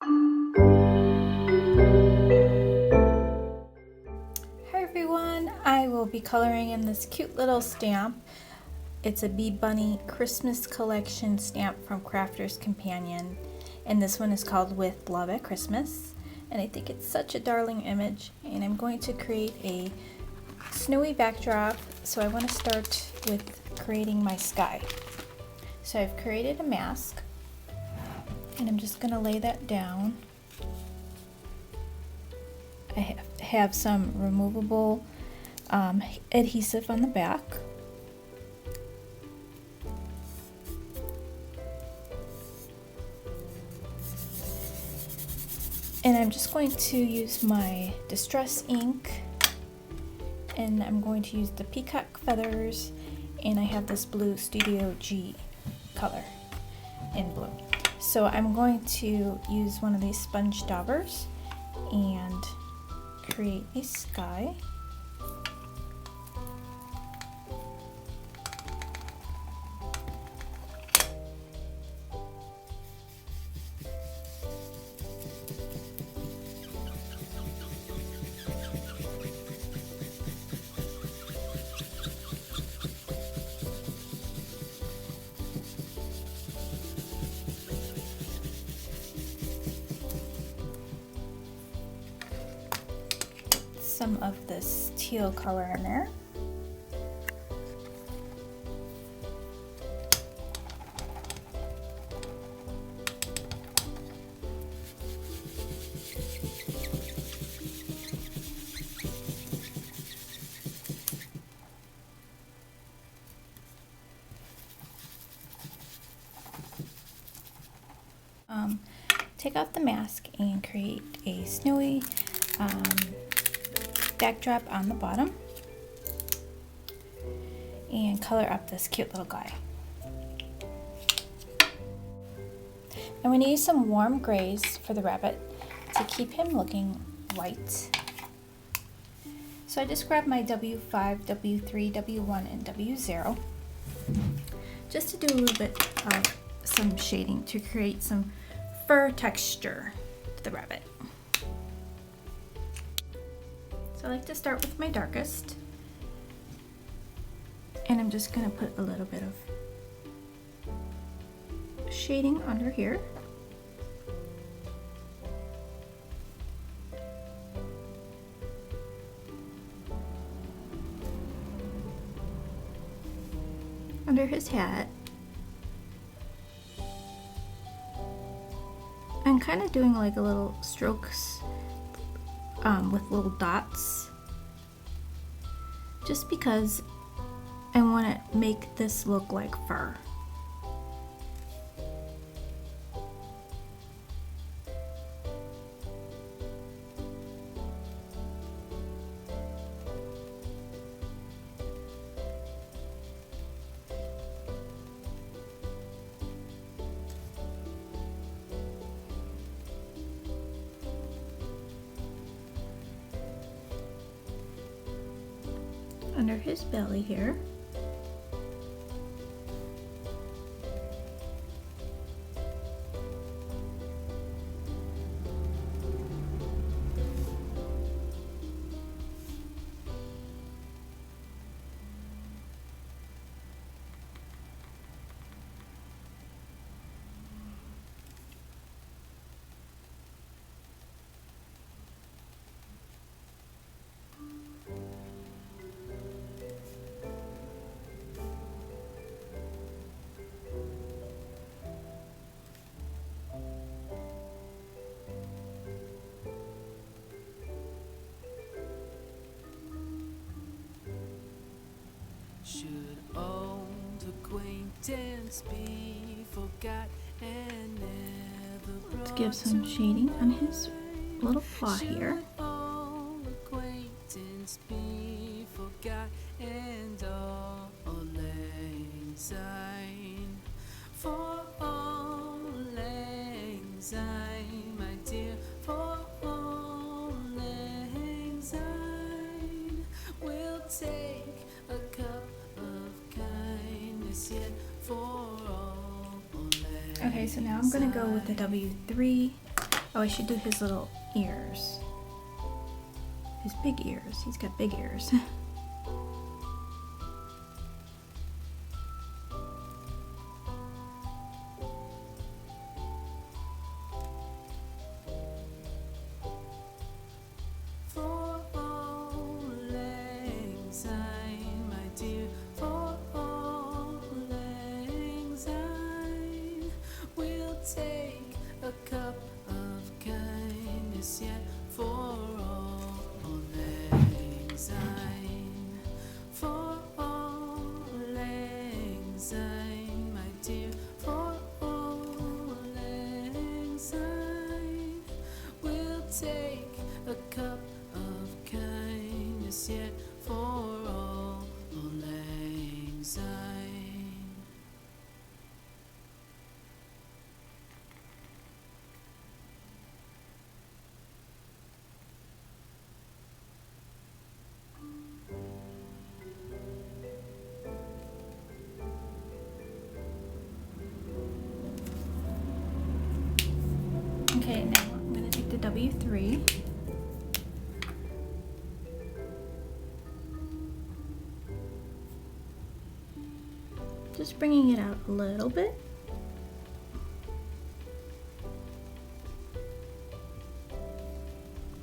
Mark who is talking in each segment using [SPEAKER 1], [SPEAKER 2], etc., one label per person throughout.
[SPEAKER 1] Hi everyone, I will be coloring in this cute little stamp. It's a Bee Bunny Christmas Collection stamp from Crafter's Companion, and this one is called With Love at Christmas, and I think it's such a darling image. And I'm going to create a snowy backdrop, so I want to start with creating my sky. So I've created a mask, and I'm just going to lay that down. I have some removable adhesive on the back. And I'm just going to use my distress ink, and I'm going to use the peacock feathers, and I have this blue Studio G color in blue. So I'm going to use one of these sponge daubers and create a sky. Some of this teal color in there. Take off the mask and create a snowy backdrop on the bottom, and color up this cute little guy. I'm going to use some warm grays for the rabbit to keep him looking white. So I just grabbed my W5, W3, W1, and W0 just to do a little bit of some shading to create some fur texture to the rabbit. So I like to start with my darkest, and I'm just going to put a little bit of shading under here. Under his hat. I'm kind of doing like a little strokes with little dots, just because I want to make this look like fur. Under his belly here.
[SPEAKER 2] Should old acquaintance be forgot and never
[SPEAKER 1] Let's give some shading on his little paw here.
[SPEAKER 2] Should old acquaintance be forgot and all lang syne, for all lang syne, my dear, for all lang syne, we'll take a cup of kindness yet for all.
[SPEAKER 1] Okay, so now I'm going to go with the W3 Oh, I should do his little ears. His big ears. He's got big ears.
[SPEAKER 2] For auld lang syne, my dear, for auld lang syne, we'll take a cup of kindness yet for auld lang syne. For auld lang syne, my dear, for auld lang syne, we'll take a cup of kindness yet for auld lang syne.
[SPEAKER 1] Okay, now I'm going to take the W3. Just bringing it out a little bit.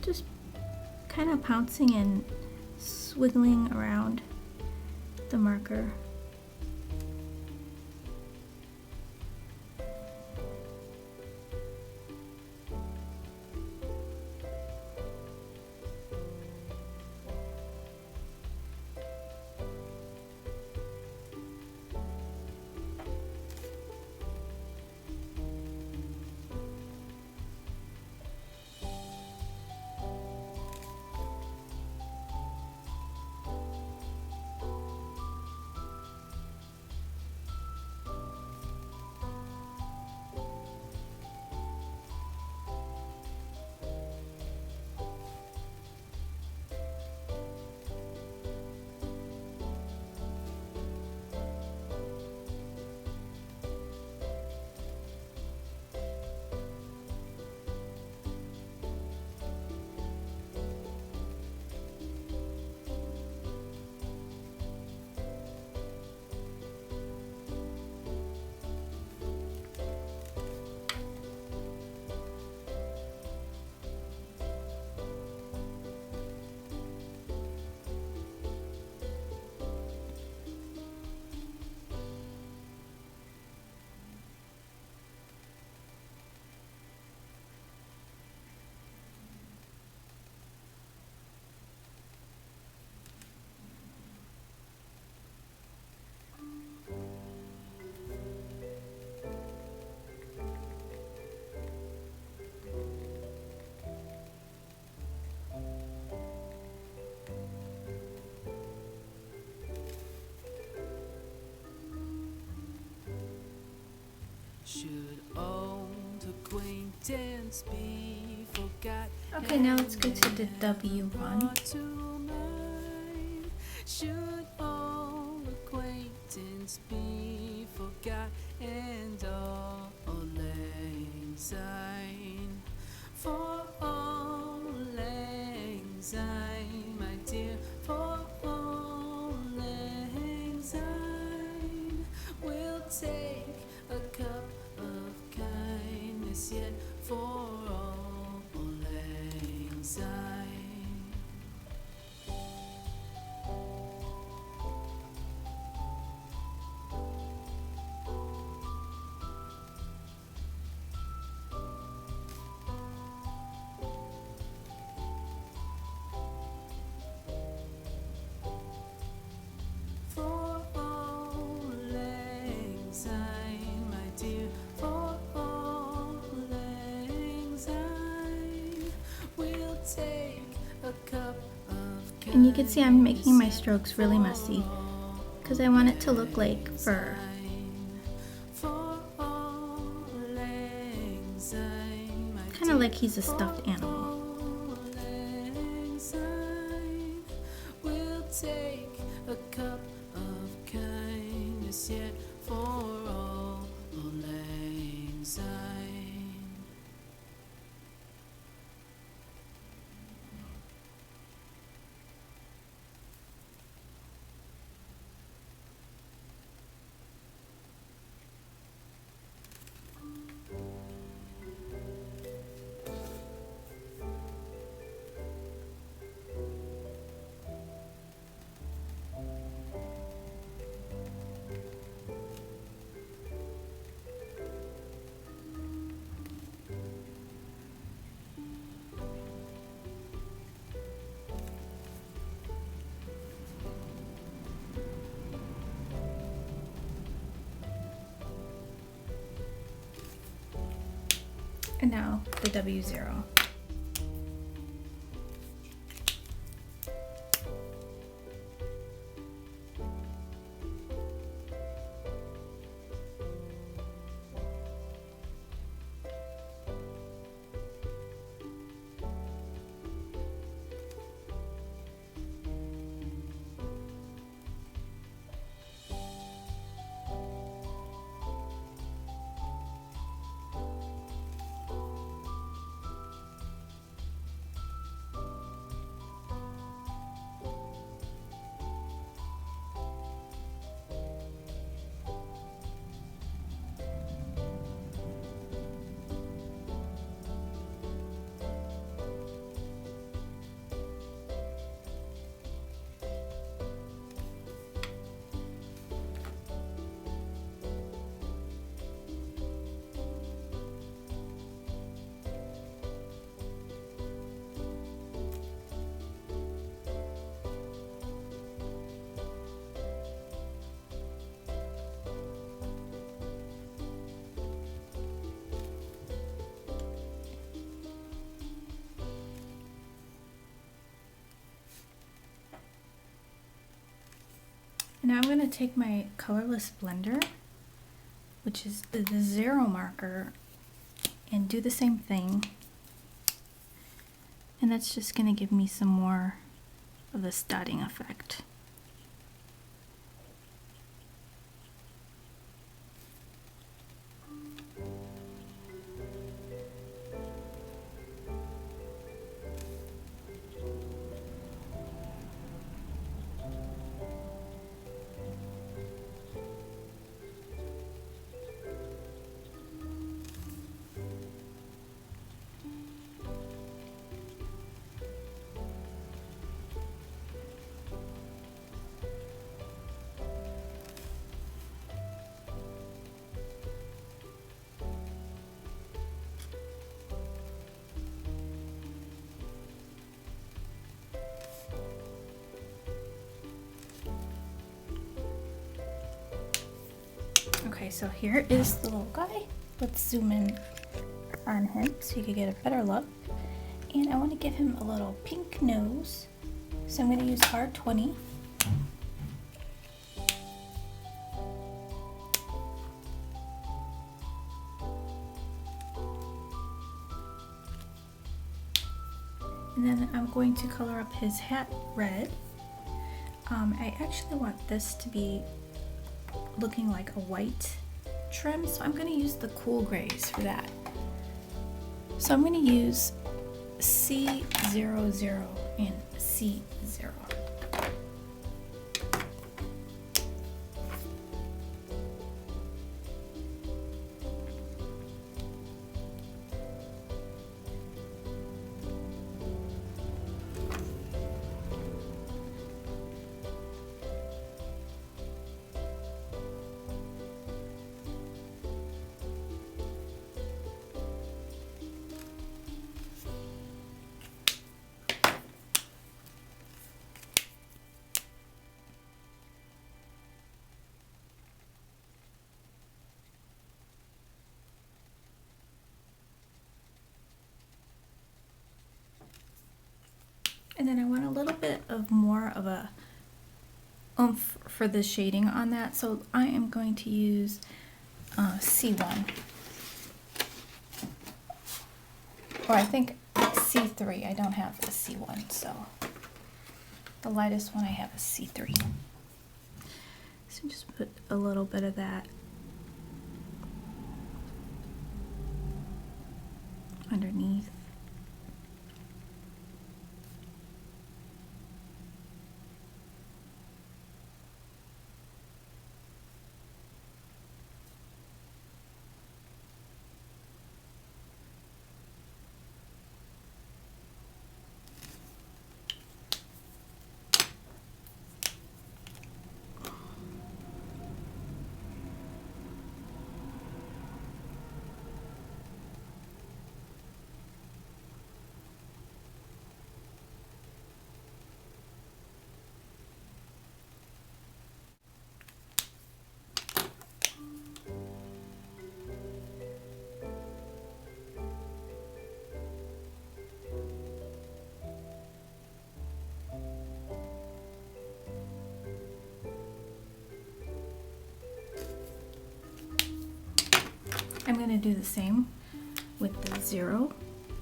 [SPEAKER 1] Just kind of pouncing and swiggling around the marker.
[SPEAKER 2] Should old acquaintance be forgot?
[SPEAKER 1] Okay, now let's go to the W1.
[SPEAKER 2] brought to mind? Should old acquaintance be forgot and auld lang syne? For auld lang syne, my dear, for auld lang syne, we'll take a cup of kindness yet for auld lang syne. For auld lang syne, my dear, for auld lang syne, we'll take a cup of
[SPEAKER 1] And you can see I'm making my strokes really messy because I want it to look like fur. Kind of like he's a stuffed animal.
[SPEAKER 2] We'll take a cup of kindness yet for auld lang syne.
[SPEAKER 1] And now the W0. Now I'm going to take my colorless blender, which is the 0 marker, and do the same thing. And that's just going to give me some more of this dotting effect. Okay, so here is the little guy. Let's zoom in on him so you can get a better look. And I want to give him a little pink nose. So I'm going to use R20. And then I'm going to color up his hat red. I actually want this to be looking like a white trim, so I'm going to use the cool grays for that. So I'm going to use C00 and C0. And then I want a little bit of more of a oomph for the shading on that, so I am going to use C1. Or I think C3. I don't have a C1, so the lightest one I have is C3. So just put a little bit of that underneath. I'm going to do the same with the 0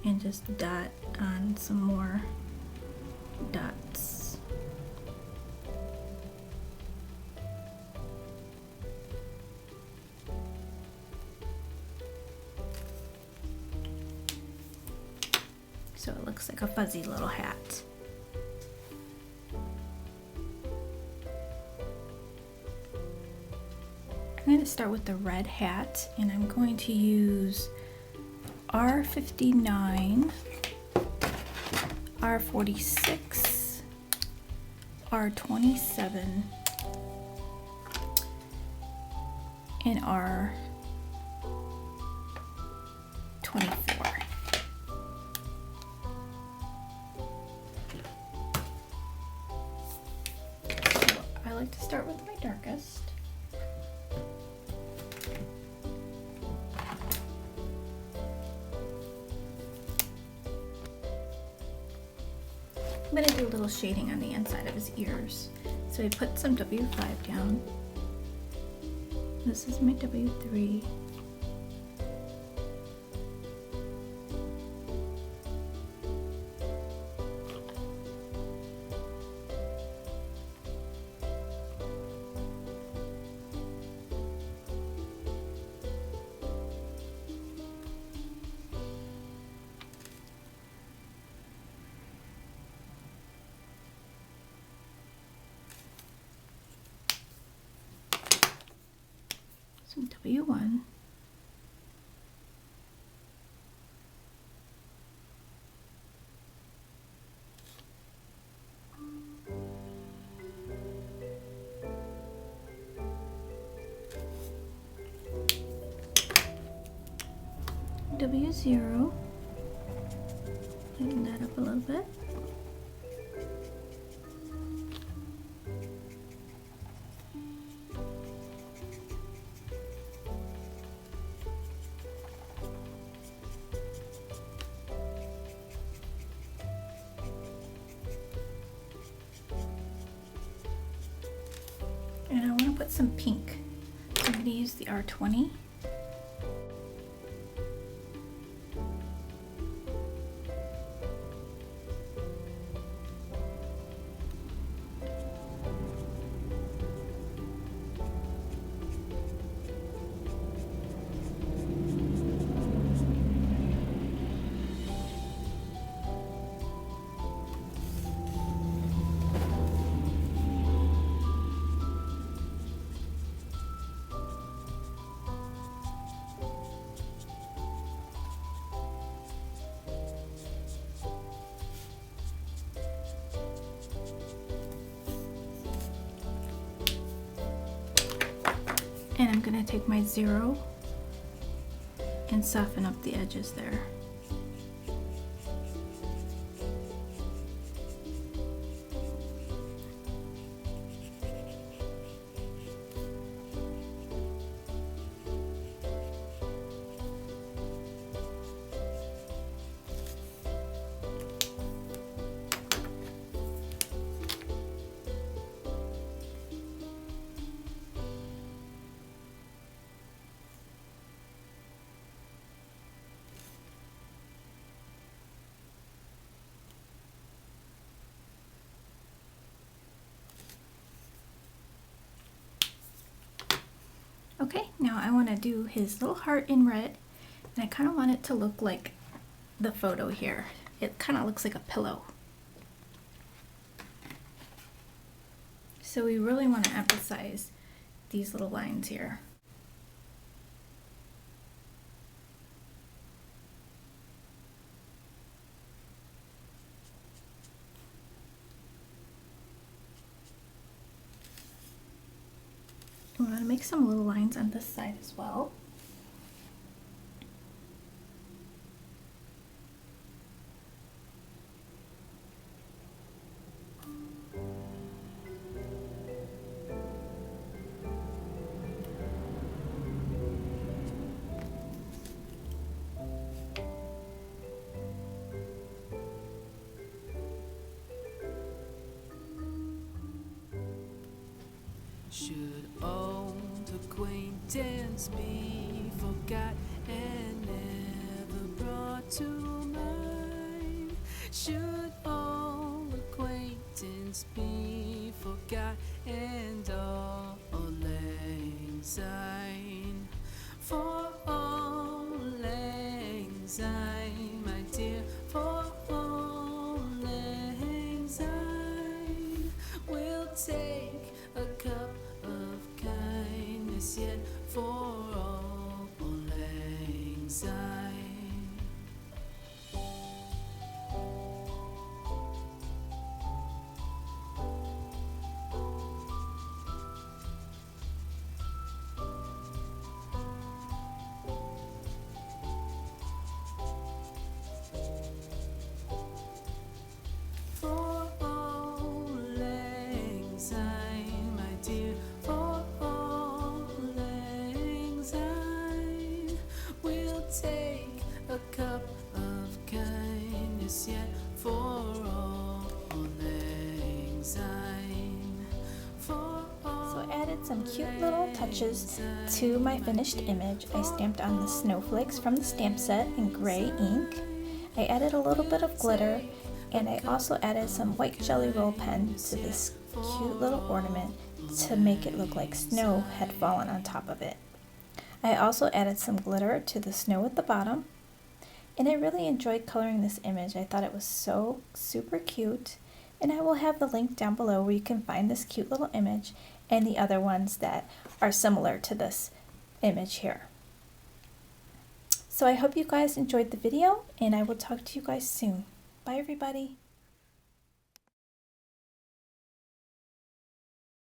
[SPEAKER 1] and just dot on some more dots. So it looks like a fuzzy little hat. I'm going to start with the red hat, and I'm going to use R59, R46, R27, and R24. So I like to start with my darkest. I'm going to do a little shading on the inside of his ears. So I put some W5 down. This is my W3. Some W1. W0. Lighten that up a little bit. And I want to put some pink. So I'm going to use the R20. And I'm going to take my 0 and soften up the edges there. Okay, now I want to do his little heart in red, and I kind of want it to look like the photo here. It kind of looks like a pillow. So we really want to emphasize these little lines here. We want to make some little lines on this side as well.
[SPEAKER 2] Should old acquaintance be forgot to mine. Should all acquaintance be forgot and all lang syne? For all lang syne, my dear, for all lang syne, we'll take a cup of kindness yet for all lang syne. For all lang syne, my dear, for all lang syne, we'll take a cup of kindness yet for all lang syne. For
[SPEAKER 1] So I added some cute little touches to my finished image. I stamped on the snowflakes from the stamp set in gray ink. I added a little bit of glitter, and I also added some white jelly roll pen to this cute little ornament to make it look like snow had fallen on top of it. I also added some glitter to the snow at the bottom, and I really enjoyed coloring this image. I thought it was so super cute, and I will have the link down below where you can find this cute little image and the other ones that are similar to this image here. So I hope you guys enjoyed the video, and I will talk to you guys soon. Bye everybody.